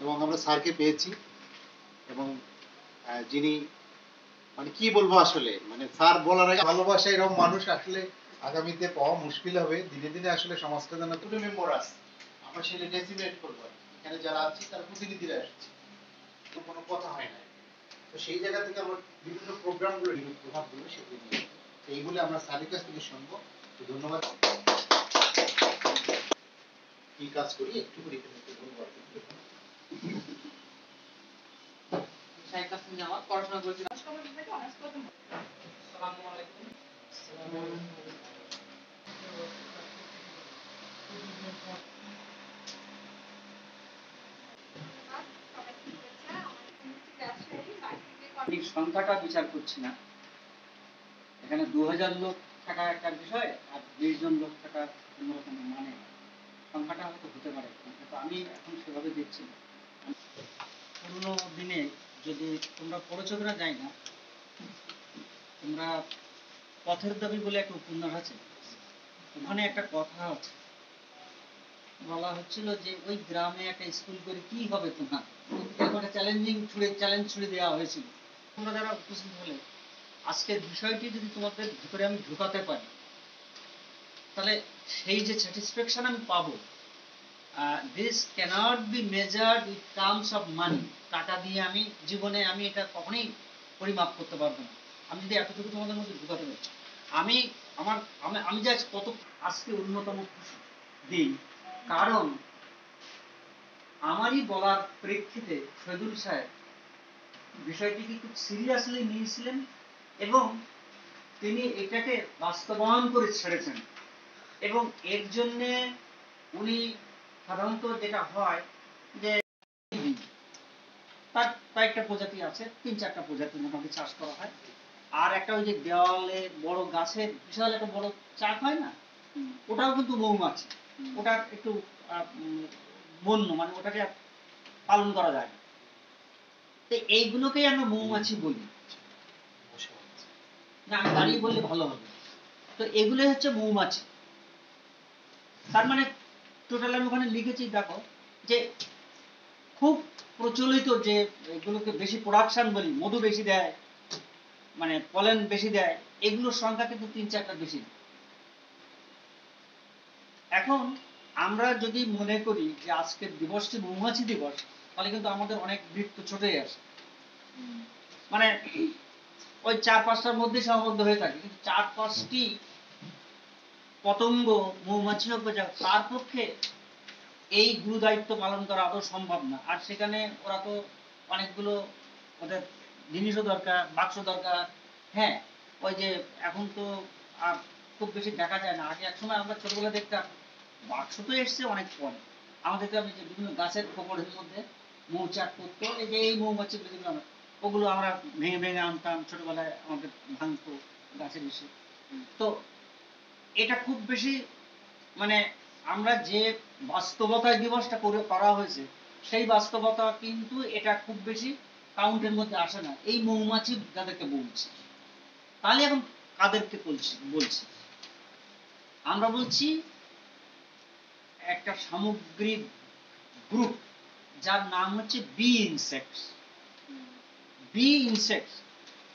এবং আমরা স্যারকে পেয়েছি এবং যিনি মানে কি বলবো আসলে মানে স্যার বলার আগে ভালোবাসা এরকম মানুষ আসলে আগামীতে পাওয়া মুশকিল হবে। দিনে দিনে আসলে সমাজটা যেন টুটে মেম্বার আছে আমরা সেটা ডেসিমেট করবো। এখানে যারা আছি তারা প্রতিনিধিরা আসছে, কোনো কথা হয় না। তো সেই জায়গা থেকে আমরা বিভিন্ন প্রোগ্রামগুলো প্রভাবগুলো সেগুলো নিয়ে এইগুলো আমরা স্যারের কাছ থেকে শুনবো। তো ধন্যবাদ। কি কাজ করি একটু করে বলবো আর কি। আমার পড়াশোনা করেছিলাম। আসসালামু আলাইকুম। সংখ্যাটা বিচার করছি না, এখানে 2000 লোক থাকা একটা বিষয় আর 20 জন লোক থাকা অন্যরকম, মানে সংখ্যাটা হয়তো হতে পারে, কিন্তু আমি এখন সেভাবে দেখছি না। পুরোনো দিনে যদি তোমরা পড়েছো কিনা জানি না, তোমরা পথের দাবি বলে একটা উপন্যাস আছে, ওখানে একটা কথা আছে, বলা হচ্ছিল যে ওই গ্রামে একটা স্কুল করে কি হবে তোমার, একটা চ্যালেঞ্জ ছুড়ে দেওয়া হয়েছিল। তোমরা যারা উপস্থিত হলে আজকের বিষয়টি যদি তোমাদের ভিতরে আমি ঢোকাতে পারি, তাহলে সেই যে স্যাটিসফ্যাকশন আমি পাবো, this can't be measured with terms of money. টাকা দিয়ে আমি জীবনে আমি এটা কখনোই পরিমাপ করতে পারবো না। আমি যদি এতটুকু তোমাদের মধ্যে ঢোকাতে পারি, আমি আমার আমি যে কত আজকে অন্যতম খুশি দিন, কারণ আমারই বলার প্রেক্ষিতে শহীদুল সাহেব বিষয়টিকে খুব সিরিয়াসলি নিয়েছিলেন এবং তিনি এটাকে বাস্তবায়ন করে ছেড়েছেন। এবং এর জন্য উনি সাধারণত যেটা হয় যে তার কয়েকটা প্রজাতি আছে, 3-4টা প্রজাতি মোটামুটি চাষ করা হয়। আর একটা ওই যে দেওয়ালে বড় গাছের বিশাল একটা বড় চাক হয় না, ওটাও কিন্তু মৌমাছি, ওটা একটু বন্য, মানে ওটাকে পালন করা যায়। তো এইগুলোকেই আমরা মৌমাছি বলি না, আমি দাঁড়িয়ে বললে ভালো হবে। তো এগুলো হচ্ছে মৌমাছি। তার মানে টোটাল আমি ওখানে লিখেছি, দেখো যে খুব প্রচলিত যে এগুলোকে বেশি প্রোডাকশন বলি, মধু বেশি দেয়, মানে পলেন বেশি দেয়, এগুলোর সংখ্যা কিন্তু 3-4টা বেশি। এখন আমরা যদি মনে করি যে আজকের দিবসটি মৌমাছি দিবস, তাহলে কিন্তু আমাদের অনেক বৃত্ত ছোটই আসে, মানে ওই 4-5টার মধ্যে সীমাবদ্ধ হয়ে থাকে। কিন্তু 4-5টি পতঙ্গ মৌমাছি হোক, তার পক্ষে এই গুরু দায়িত্ব পালন করা আদৌ সম্ভব না। আর সেখানে ওরা তো অনেকগুলো, ওদের জিনিসও দরকার, বাক্স দরকার। হ্যাঁ, ওই যে এখন তো আর খুব বেশি দেখা যায় না, আগে একসময় আমরা ছোটবেলা দেখতাম, বাক্স তো এসছে অনেক পরে। আমাদের তো যে বিভিন্ন গাছের খোপড়ের মধ্যে মৌচাক করতো, এই যে এই মৌমাছি যেগুলো ওগুলো আমরা ভেঙে ভেঙে আনতাম ছোটবেলায়, আমাদের ভাঙতো গাছের এসে। তো এটা খুব বেশি, মানে আমরা যে বাস্তবতায় দিবসটা করা হয়েছে, সেই বাস্তবতা কিন্তু এটা খুব বেশি কাউন্টের মধ্যে আসে না। এই মৌমাছি যাদেরকে বলছি, তাহলে এখন কাদেরকে বলছি আমরা বলছি একটা সামগ্রিক গ্রুপ যার নাম হচ্ছে bee insects,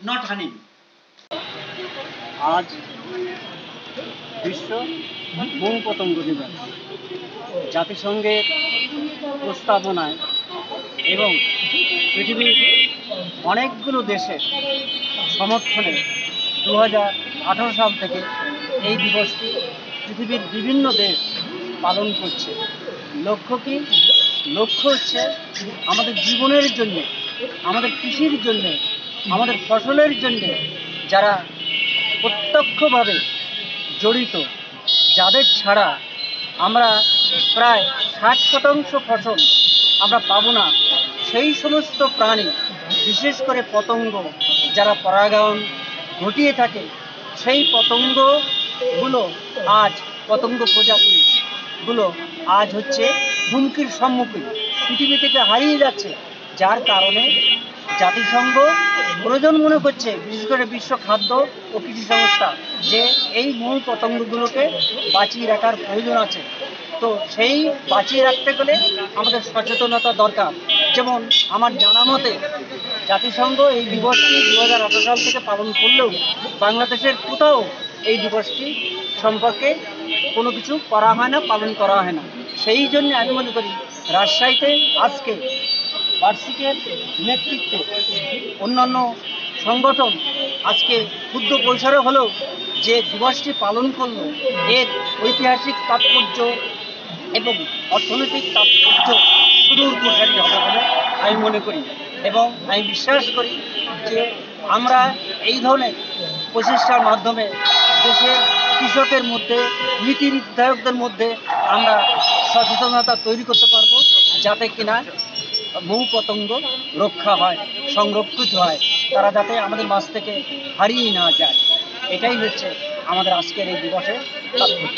not honey bee. আজ বিশ্ব মৌ পতঙ্গ দিবস। জাতিসংঘের প্রস্তাবনায় এবং পৃথিবীর অনেকগুলো দেশের সমর্থনে 2018 সাল থেকে এই দিবসটি পৃথিবীর বিভিন্ন দেশ পালন করছে। লক্ষ্য কি? লক্ষ্য হচ্ছে আমাদের জীবনের জন্য, আমাদের কৃষির জন্য, আমাদের ফসলের জন্য যারা প্রত্যক্ষভাবে জড়িত, যাদের ছাড়া আমরা প্রায় 60% ফসল আমরা পাবো না, সেই সমস্ত প্রাণী, বিশেষ করে পতঙ্গ যারা পরাগায়ন ঘটিয়ে থাকে, সেই পতঙ্গগুলো আজ, পতঙ্গ প্রজাতিগুলো আজ হচ্ছে হুমকির সম্মুখীন, পৃথিবী থেকে হারিয়ে যাচ্ছে। যার কারণে জাতিসংঘ প্রয়োজন মনে করছে, বিশেষ করে বিশ্ব খাদ্য ও কৃষি সংস্থা, যে এই মৌ পতঙ্গগুলোকে বাঁচিয়ে রাখার প্রয়োজন আছে। তো সেই বাঁচিয়ে রাখতে গেলে আমাদের সচেতনতা দরকার। যেমন আমার জানা মতে জাতিসংঘ এই দিবসটি 2018 সাল থেকে পালন করলেও বাংলাদেশের কোথাও এই দিবসটি সম্পর্কে কোনো কিছু করা হয় না, পালন করা হয় না। সেই জন্য আমি মনে করি রাজশাহীতে আজকে বার্ষিকের নেতৃত্বে অন্যান্য সংগঠন আজকে ক্ষুদ্র পরিসরে হলেও যে দিবসটি পালন করলো এর ঐতিহাসিক তাৎপর্য এবং অর্থনৈতিক তাৎপর্য সুদূর প্রসারী হবে বলে আমি মনে করি। এবং আমি বিশ্বাস করি যে আমরা এই ধরনের প্রচেষ্টার মাধ্যমে দেশের কৃষকের মধ্যে, নীতি নির্ধারকদের মধ্যে আমরা সচেতনতা তৈরি করতে পারবো, যাতে কিনা বহু পতঙ্গ রক্ষা হয়, সংরক্ষিত হয়, তারা যাতে আমাদের মাছ থেকে হারিয়ে না যায়। এটাই হচ্ছে আমাদের আজকের এই দিবসের তাৎপর্য।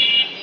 জন্য